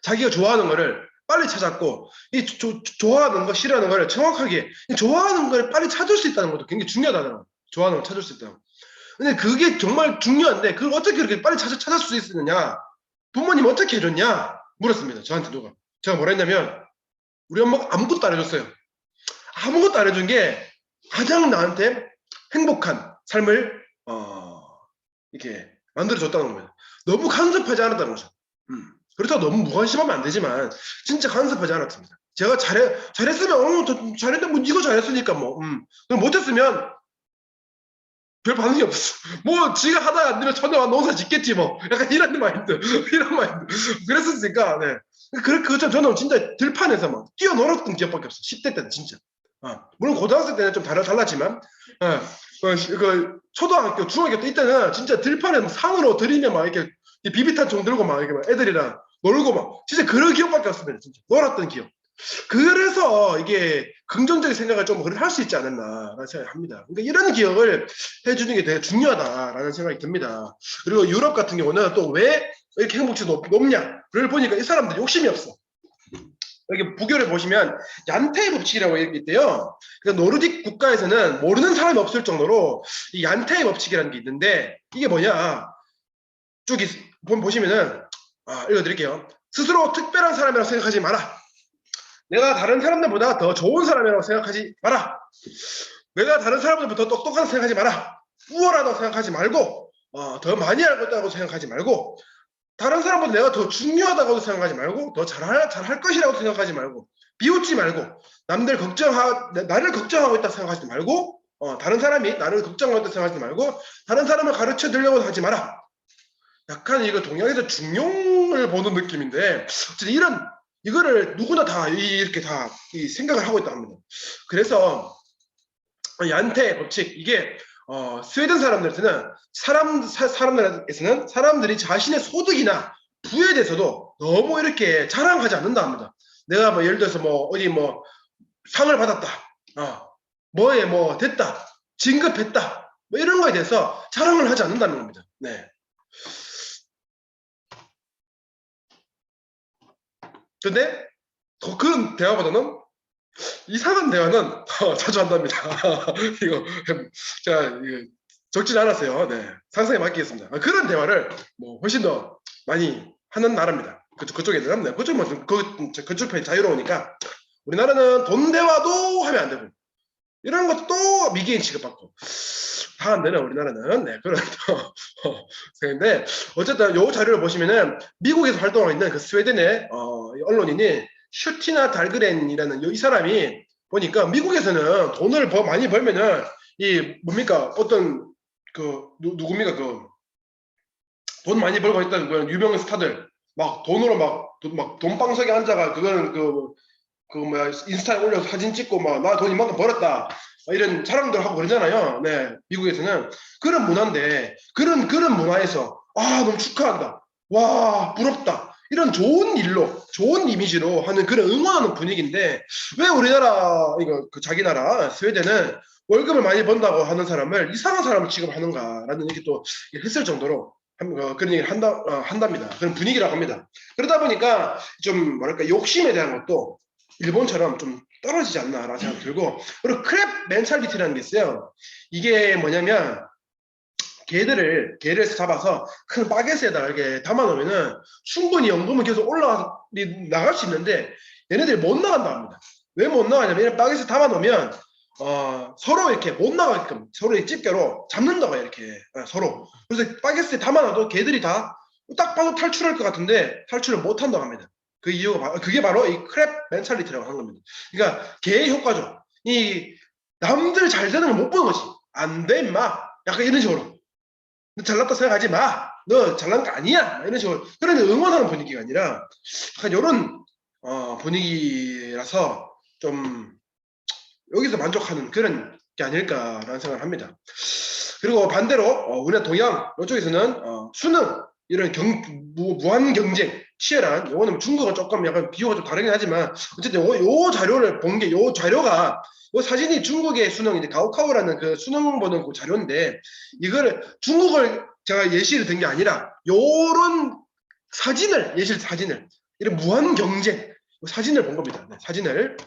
[SPEAKER 1] 자기가 좋아하는 거를 빨리 찾았고, 좋아하는 거, 싫어하는 거를 정확하게, 좋아하는 걸 빨리 찾을 수 있다는 것도 굉장히 중요하다더라고요. 좋아하는 걸 찾을 수 있다는 거. 근데 그게 정말 중요한데, 그걸 어떻게 그렇게 빨리 찾을 수 있었느냐? 부모님 어떻게 해줬냐? 물었습니다. 저한테 누가. 제가 뭐라 했냐면, 우리 엄마가 아무것도 안 해줬어요. 아무것도 안 해준 게 가장 나한테 행복한 삶을, 이렇게 만들어줬다는 겁니다. 너무 간섭하지 않았다는 거죠. 그렇다고 너무 무관심하면 안 되지만 진짜 간섭하지 않았습니다. 제가 잘했으면 잘했다 뭐 이거 잘했으니까 뭐 그럼 못했으면 별 반응이 없어. 뭐 지가 하다가 안 되면 전에 와 농사 짓겠지 뭐 약간 이런 마인드 이런 마인드 그랬었으니까 네. 그것처럼 저는 진짜 들판에서 막 뛰어놀았던 기억밖에 없어. 10대 때는 진짜. 물론 고등학생 때는 좀 달랐지만 그 초등학교 중학교 때 이때는 진짜 들판에 막 산으로 들이며 막 이렇게 비비탄총 들고 막 이렇게 막 애들이랑 놀고 막 진짜 그런 기억밖에 없습니다. 진짜 놀았던 기억. 그래서 이게 긍정적인 생각을 좀 할 수 있지 않았나라는 생각을 합니다. 그러니까 이런 기억을 해주는 게 되게 중요하다라는 생각이 듭니다. 그리고 유럽 같은 경우는 또 왜 이렇게 행복치가 높냐를 보니까 이 사람들 욕심이 없어. 여기 부교를 보시면 얀테의 법칙이라고 있대요. 그러니까 노르딕 국가에서는 모르는 사람이 없을 정도로 이 얀테의 법칙이라는 게 있는데 이게 뭐냐? 쭉 보시면은 읽어드릴게요. 스스로 특별한 사람이라고 생각하지 마라. 내가 다른 사람들보다 더 좋은 사람이라고 생각하지 마라. 내가 다른 사람들보다 더 똑똑하다고 생각하지 마라. 우월하다고 생각하지 말고 더 많이 알고 있다고 생각하지 말고 다른 사람보다 내가 더 중요하다고 생각하지 말고 더 잘할 것이라고 생각하지 말고 비웃지 말고 나를 걱정하고 있다고 생각하지 말고 다른 사람이 나를 걱정하고 있다고 생각하지 말고 다른 사람을 가르쳐 드리려고 하지 마라. 약간 이거 동양에서 중용을 보는 느낌인데 이거를 누구나 다 이렇게 다 생각을 하고 있다 합니다. 그래서 얀테 법칙 이게 스웨덴 사람들에서는 사람들이 자신의 소득이나 부에 대해서도 너무 이렇게 자랑하지 않는다 합니다. 내가 뭐 예를 들어서 뭐 어디 뭐 상을 받았다, 뭐에 뭐 됐다, 진급했다, 뭐 이런 거에 대해서 자랑을 하지 않는다는 겁니다. 네. 근데 그런 대화보다는 이상한 대화는 자주 한답니다. 이거 제가 적진 않았어요. 네, 상상에 맡기겠습니다. 그런 대화를 뭐 훨씬 더 많이 하는 나라입니다. 그쪽에는 그쪽은 그쪽 편이 자유로우니까 우리나라는 돈 대화도 하면 안 되고 이런 것도 또 미개인 취급받고 다 안 되는 우리나라는 그런 생인데 어쨌든 요 자료를 보시면은 미국에서 활동하고 있는 그 스웨덴의 언론인이 슈티나 달그렌이라는 이 사람이 보니까 미국에서는 돈을 많이 벌면은 이 뭡니까 어떤 누굽니까 돈 많이 벌고 있다는 그런 유명한 스타들 막 돈으로 막 돈방석에 앉아가 그거는 뭐야 인스타에 올려서 사진 찍고 막 나 돈 이만큼 벌었다 이런 자랑들 하고 그러잖아요. 네, 미국에서는 그런 문화인데 그런 문화에서 너무 축하한다. 와 부럽다. 이런 좋은 일로, 좋은 이미지로 하는 그런 응원하는 분위기인데 왜 우리나라 이거 그 자기 나라 스웨덴은 월급을 많이 번다고 하는 사람을 이상한 사람을 취급하는가라는 얘기 또 했을 정도로 그런 얘기를 한답니다. 그런 분위기라고 합니다. 그러다 보니까 좀 뭐랄까 욕심에 대한 것도 일본처럼 좀 떨어지지 않나라는 생각이 들고 그리고 크랩 멘탈리티라는 게 있어요. 이게 뭐냐면 개를 잡아서 큰 바게트에다가 이렇게 담아놓으면은 충분히 연금은 계속 나갈 수 있는데 얘네들이 못 나간다 합니다. 왜 못 나가냐면 이런 바게트에 담아놓으면 서로 이렇게 못 나가게끔 서로 이 집게로 잡는다고 이렇게 서로. 그래서 바게트에 담아놔도 개들이 다 딱 봐도 탈출할 것 같은데 탈출을 못 한다고 합니다. 그 이유가 그게 바로 이 크랩 멘탈리티라고 하는 겁니다. 그러니까 개의 효과죠. 이 남들 잘 되는 걸 못 보는 거지. 안 돼 임마. 약간 이런 식으로. 너 잘났다 생각하지 마. 너 잘난 거 아니야. 이런 식으로. 그런데 응원하는 분위기가 아니라 약간 이런 분위기라서 좀 여기서 만족하는 그런 게 아닐까라는 생각을 합니다. 그리고 반대로 우리나라 동양 이쪽에서는 수능 이런 무한 경쟁 치열한 요거는 중국은 조금 약간 비교가 좀 다르긴 하지만 어쨌든 요 자료를 본 게 요 자료가 요 사진이 중국의 수능 이제 가오카오라는 그 수능 보는 그 자료인데 이거를 중국을 제가 예시를 든 게 아니라 요런 사진을 이런 무한 경쟁 사진을 본 겁니다. 네, 사진을.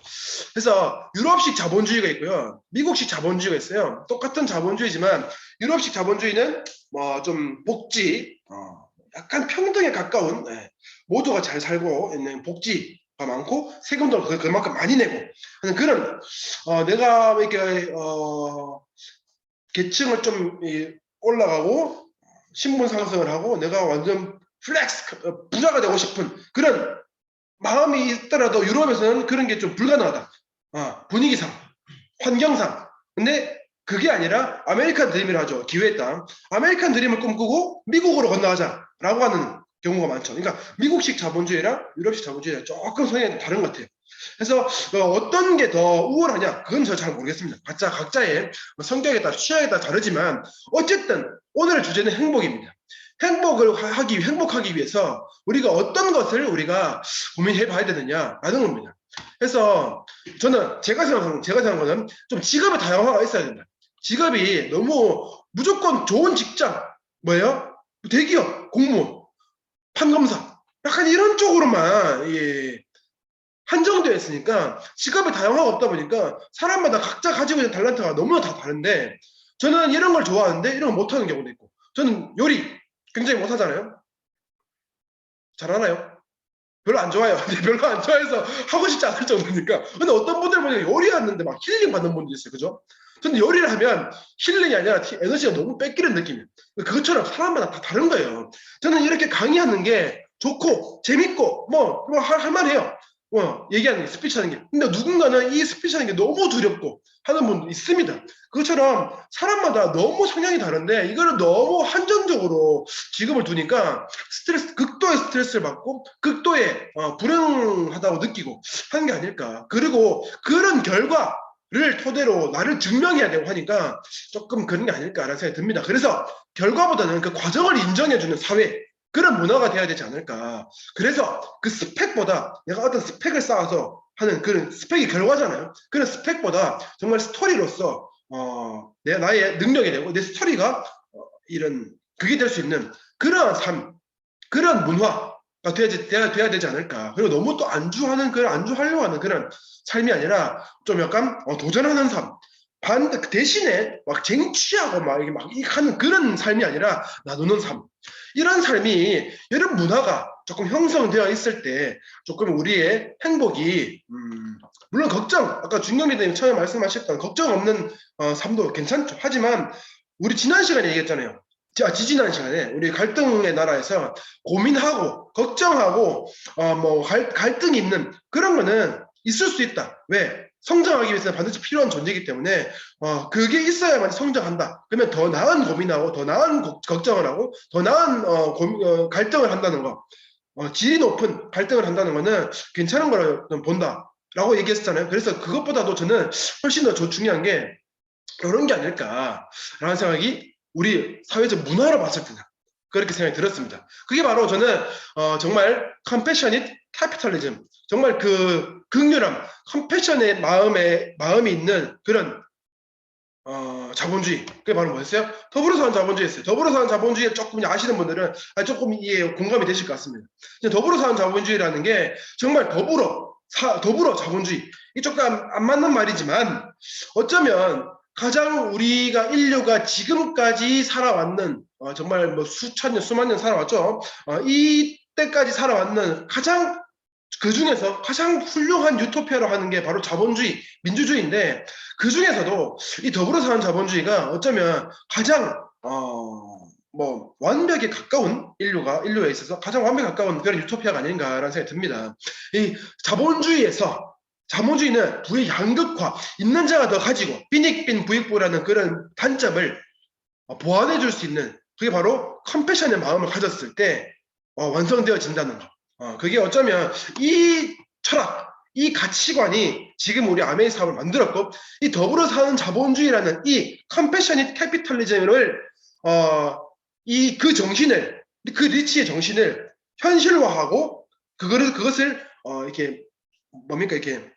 [SPEAKER 1] 그래서 유럽식 자본주의가 있고요. 미국식 자본주의가 있어요. 똑같은 자본주의지만 유럽식 자본주의는 뭐 좀 복지, 약간 평등에 가까운 모두가 잘 살고 있는 복지가 많고 세금도 그만큼 많이 내고 하는 그런 내가 이렇게 계층을 좀 올라가고 신분 상승을 하고 내가 완전 플렉스 부자가 되고 싶은 그런 마음이 있더라도 유럽에서는 그런 게 좀 불가능하다. 분위기상, 환경상. 근데 그게 아니라 아메리칸 드림이라 하죠. 기회의 땅. 아메리칸 드림을 꿈꾸고 미국으로 건너가자라고 하는 경우가 많죠. 그러니까 미국식 자본주의랑 유럽식 자본주의랑 조금 성향이 다른 것 같아요. 그래서 어떤 게 더 우월하냐? 그건 저 잘 모르겠습니다. 각자의 성격에 따라 취향에 따라 다르지만 어쨌든 오늘 주제는 행복입니다. 행복하기 위해서 우리가 어떤 것을 우리가 고민해 봐야 되느냐라는 겁니다. 그래서 저는 제가 생각하는 거는 좀 직업의 다양화가 있어야 된다. 직업이 너무 무조건 좋은 직장, 뭐예요? 대기업, 공무원, 판검사, 약간 이런 쪽으로만 한정되어 있으니까 직업의 다양화가 없다 보니까 사람마다 각자 가지고 있는 탤런트가 너무나 다 다른데 저는 이런 걸 좋아하는데 이런 걸 못하는 경우도 있고 저는 요리 굉장히 못하잖아요. 잘하나요? 별로 안 좋아요. 별로 안 좋아해서 하고 싶지 않을 정도니까. 근데 어떤 분들 보니까 요리하는데 막 힐링 받는 분도 있어요. 그죠? 근데 요리를 하면 힐링이 아니라 에너지가 너무 뺏기는 느낌이에요. 그것처럼 사람마다 다 다른 거예요. 저는 이렇게 강의하는 게 좋고 재밌고 뭐 할 만해요. 얘기하는 게 스피치 하는 게. 근데 누군가는 이 스피치 하는 게 너무 두렵고 하는 분도 있습니다. 그것처럼 사람마다 너무 성향이 다른데 이거를 너무 한정적으로 직업을 두니까 극도의 스트레스를 받고 극도의 불행하다고 느끼고 하는 게 아닐까. 그리고 그런 결과를 토대로 나를 증명해야 되고 하니까 조금 그런 게 아닐까라는 생각이 듭니다. 그래서 결과보다는 그 과정을 인정해주는 사회 그런 문화가 돼야 되지 않을까. 그래서 그 스펙보다 내가 어떤 스펙을 쌓아서 하는 그런 스펙이 결과잖아요. 그런 스펙보다 정말 스토리로서 나의 능력이 되고 내 스토리가 이런 그게 될 수 있는 그런 삶, 그런 문화가 돼야 되지 않을까. 그리고 너무 또 안주하려고 하는 그런 삶이 아니라 좀 약간 도전하는 삶. 대신에 막 쟁취하고 막 하는 그런 삶이 아니라 나누는 삶. 이런 삶이 이런 문화가 조금 형성되어 있을 때 조금 우리의 행복이 물론 아까 준경민님 처음에 말씀하셨던 걱정 없는 삶도 괜찮죠. 하지만 우리 지난 시간에 얘기했잖아요. 지지난 시간에 우리 갈등의 나라에서 고민하고 걱정하고 갈등이 있는 그런 거는 있을 수 있다. 왜? 성장하기 위해서는 반드시 필요한 존재이기 때문에 그게 있어야만 성장한다. 그러면 더 나은 고민하고 더 나은 걱정을 하고 더 나은 갈등을 한다는 거 질이 높은 갈등을 한다는 거는 괜찮은 거라고 본다라고 얘기했잖아요. 그래서 그것보다도 저는 훨씬 더 중요한 게 이런 게 아닐까라는 생각이 우리 사회적 문화로 봤을 때는 그렇게 생각이 들었습니다. 그게 바로 저는 정말 compassionate capitalism, 정말 그 극률함, 컴패션의 마음이 있는 그런 자본주의. 그게 바로 뭐였어요? 더불어 사는 자본주의였어요. 더불어 사는 자본주의 조금 아시는 분들은 조금 이해 공감이 되실 것 같습니다. 더불어 사는 자본주의라는 게 정말 더불어 자본주의. 이 조금 안 맞는 말이지만 어쩌면 가장 우리가 인류가 지금까지 살아왔는 정말 뭐 수천 년, 수만 년 살아왔죠. 이때까지 살아왔는 가장 그 중에서 가장 훌륭한 유토피아로 하는 게 바로 자본주의, 민주주의인데 그 중에서도 이 더불어 사는 자본주의가 어쩌면 가장 뭐 완벽에 가까운 인류에 있어서 가장 완벽에 가까운 그런 유토피아가 아닌가라는 생각이 듭니다. 이 자본주의는 부의 양극화, 있는 자가 더 가지고 빈익빈 부익부라는 그런 단점을 보완해 줄 수 있는 그게 바로 컴패션의 마음을 가졌을 때 완성되어진다는 거. 그게 어쩌면 이 철학, 이 가치관이 지금 우리 아메이 사업을 만들었고 이 더불어 사는 자본주의라는 이 컴패셔닛 캐피탈리즘을 그 정신을 그 리치의 정신을 현실화하고 그것을 이렇게 뭡니까 이렇게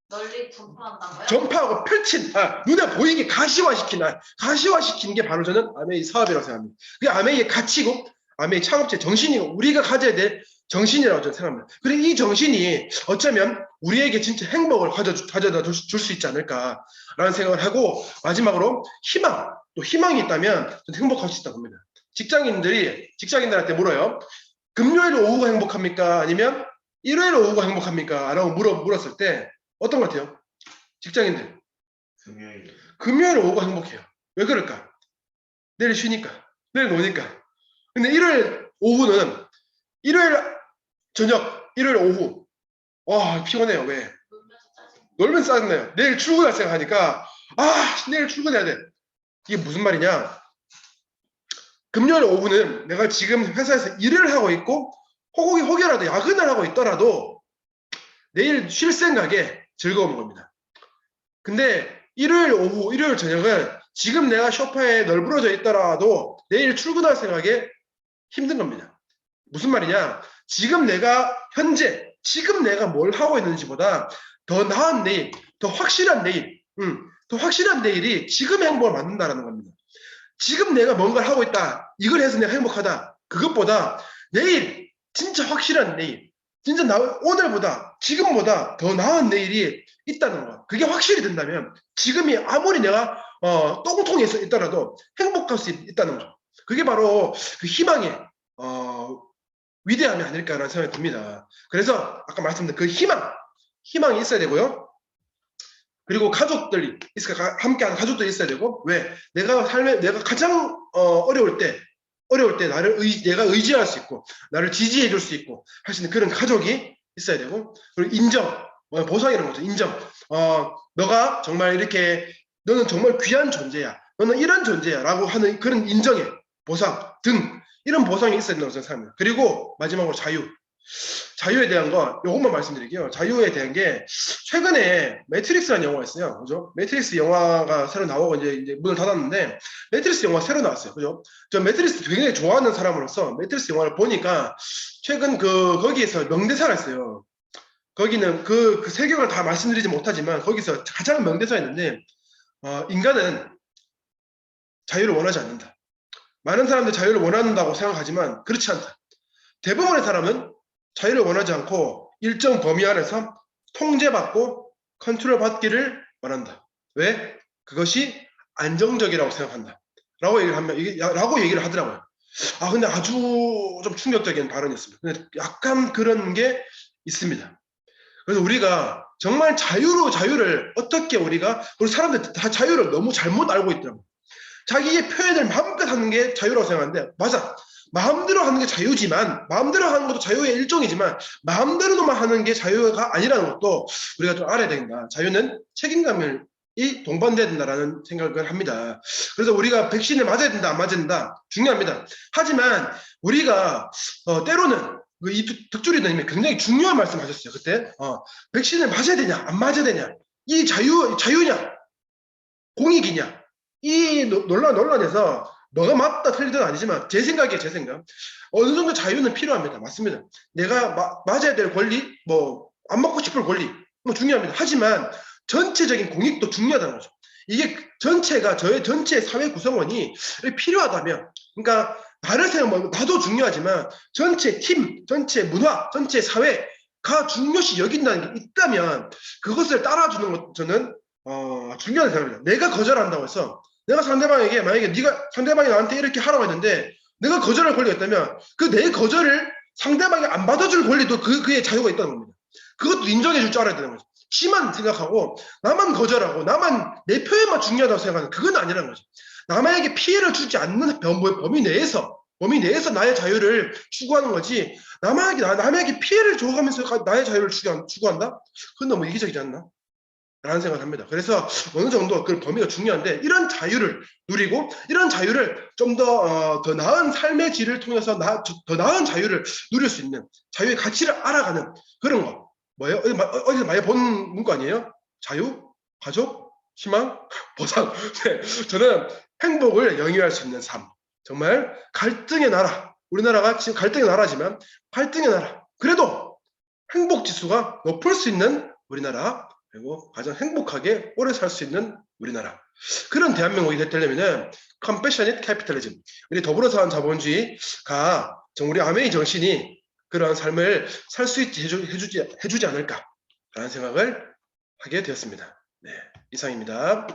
[SPEAKER 3] 널리 전파한다고요?
[SPEAKER 1] 전파하고 펼친 눈에 보이게 가시화시키는 게 바로 저는 아메이 사업이라고 생각합니다. 그게 아메이의 가치고 아메이 창업체 정신이고 우리가 가져야 될 정신이라고 저는 생각합니다. 그리고 이 정신이 어쩌면 우리에게 진짜 행복을 가져다 줄 수 있지 않을까라는 생각을 하고 마지막으로 또 희망이 있다면 저는 행복할 수 있다고 봅니다. 직장인들한테 물어요. 금요일 오후가 행복합니까? 아니면 일요일 오후가 행복합니까? 라고 물었을 때 어떤 것 같아요? 직장인들. 금요일 오후가 행복해요. 왜 그럴까? 내일 쉬니까. 내일 노니까. 근데 일요일 오후는 일요일 저녁, 일요일 오후. 와, 피곤해요. 왜? 놀면서 짜증나요. 내일 출근할 생각하니까 내일 출근해야 돼. 이게 무슨 말이냐? 금요일 오후는 내가 지금 회사에서 일을 하고 있고 혹여라도 야근을 하고 있더라도 내일 쉴 생각에 즐거운 겁니다. 근데 일요일 오후, 일요일 저녁은 지금 내가 소파에 널브러져 있더라도 내일 출근할 생각에 힘든 겁니다. 무슨 말이냐? 지금 내가 뭘 하고 있는지보다 더 나은 내일, 더 확실한 내일이 지금의 행복을 만든다는 겁니다. 지금 내가 뭔가를 하고 있다. 이걸 해서 내가 행복하다. 그것보다 내일, 진짜 확실한 내일, 진짜 오늘보다, 지금보다 더 나은 내일이 있다는 거. 그게 확실히 된다면 지금이 아무리 내가 똥통에 있더라도 행복할 수 있다는 거. 그게 바로 그 희망의 위대함이 아닐까라는 생각이 듭니다. 그래서 아까 말씀드린 그 희망이 있어야 되고요. 그리고 가족들이 함께하는 가족들이 있어야 되고 왜? 내가 가장 어려울 때 내가 의지할 수 있고 나를 지지해 줄 수 있고 할 수 있는 그런 가족이 있어야 되고 그리고 보상이라는 거죠. 인정. 너가 정말 이렇게 너는 정말 귀한 존재야. 너는 이런 존재야 라고 하는 그런 인정의 보상 등 이런 보상이 있어야 된다고 생각합니다. 그리고 마지막으로 자유에 대한 거 요것만 말씀드릴게요. 자유에 대한 게 최근에 매트릭스라는 영화가 있어요. 그죠? 매트릭스 영화가 새로 나오고 이제 문을 닫았는데 매트릭스 영화 새로 나왔어요. 그죠? 저 매트릭스 굉장히 좋아하는 사람으로서 매트릭스 영화를 보니까 최근 거기에서 명대사가 있어요. 거기는 그 세경을 다 말씀드리지 못하지만 거기서 가장 명대사였는데 인간은 자유를 원하지 않는다. 많은 사람들이 자유를 원한다고 생각하지만 그렇지 않다. 대부분의 사람은 자유를 원하지 않고 일정 범위 안에서 통제받고 컨트롤 받기를 원한다. 왜? 그것이 안정적이라고 생각한다. 라고 얘기를 하더라고요. 근데 아주 좀 충격적인 발언이었습니다. 근데 약간 그런 게 있습니다. 그래서 우리가 정말 자유를 어떻게 우리 사람들 다 자유를 너무 잘못 알고 있더라고요. 자기의 표현을 마음껏 하는 게 자유라고 생각하는데 맞아. 마음대로 하는 게 자유지만 마음대로 하는 것도 자유의 일종이지만 마음대로만 하는 게 자유가 아니라는 것도 우리가 좀 알아야 된다. 자유는 책임감이 동반돼야 된다라는 생각을 합니다. 그래서 우리가 백신을 맞아야 된다 안 맞아야 된다 중요합니다. 하지만 우리가 때로는 이 덕주리님이 굉장히 중요한 말씀하셨어요. 그때 백신을 맞아야 되냐 안 맞아야 되냐 이 자유냐 공익이냐 이 논란에서 뭐가 맞다 틀리든 아니지만 제 생각이에요. 제 생각. 어느 정도 자유는 필요합니다. 맞습니다. 내가 맞아야 될 권리, 뭐 안 먹고 싶을 권리 뭐 중요합니다. 하지만 전체적인 공익도 중요하다는 거죠. 이게 전체가 저의 전체 사회 구성원이 필요하다면, 그러니까 나를 생각하면 나도 중요하지만 전체 팀, 전체 문화, 전체 사회가 중요시 여긴다는 게 있다면 그것을 따라주는 것 저는 중요하다고 생각합니다. 내가 거절한다고 해서 내가 상대방에게 만약에 상대방이 나한테 이렇게 하라고 했는데 내가 거절할 권리가 있다면 그 내 거절을 상대방이 안 받아줄 권리도 그의 자유가 있다는 겁니다. 그것도 인정해 줄 줄 알아야 되는 거죠. 지만 생각하고 나만 거절하고 나만 내 표현만 중요하다고 생각하는 그건 아니라는 거죠. 남에게 피해를 주지 않는 범위 내에서 나의 자유를 추구하는 거지, 남에게 피해를 줘가면서 나의 자유를 추구한다? 그건 너무 이기적이지 않나? 라는 생각을 합니다. 그래서 어느 정도 그 범위가 중요한데 이런 자유를 누리고 이런 자유를 좀 더 나은 삶의 질을 통해서 더 나은 자유를 누릴 수 있는 자유의 가치를 알아가는 그런 거. 뭐예요? 어디서 많이 본 문구 아니에요? 자유, 가족, 희망, 보상. 네, 저는 행복을 영위할 수 있는 삶. 정말 갈등의 나라. 우리나라가 지금 갈등의 나라지만 갈등의 나라. 그래도 행복 지수가 높을 수 있는 우리나라. 그리고 가장 행복하게 오래 살 수 있는 우리나라. 그런 대한민국이 되려면은 compassionate capitalism, 우리 더불어 사는 자본주의가 우리 아메이 정신이 그런 삶을 살 수 있게 해주지 않을까라는 생각을 하게 되었습니다. 네, 이상입니다.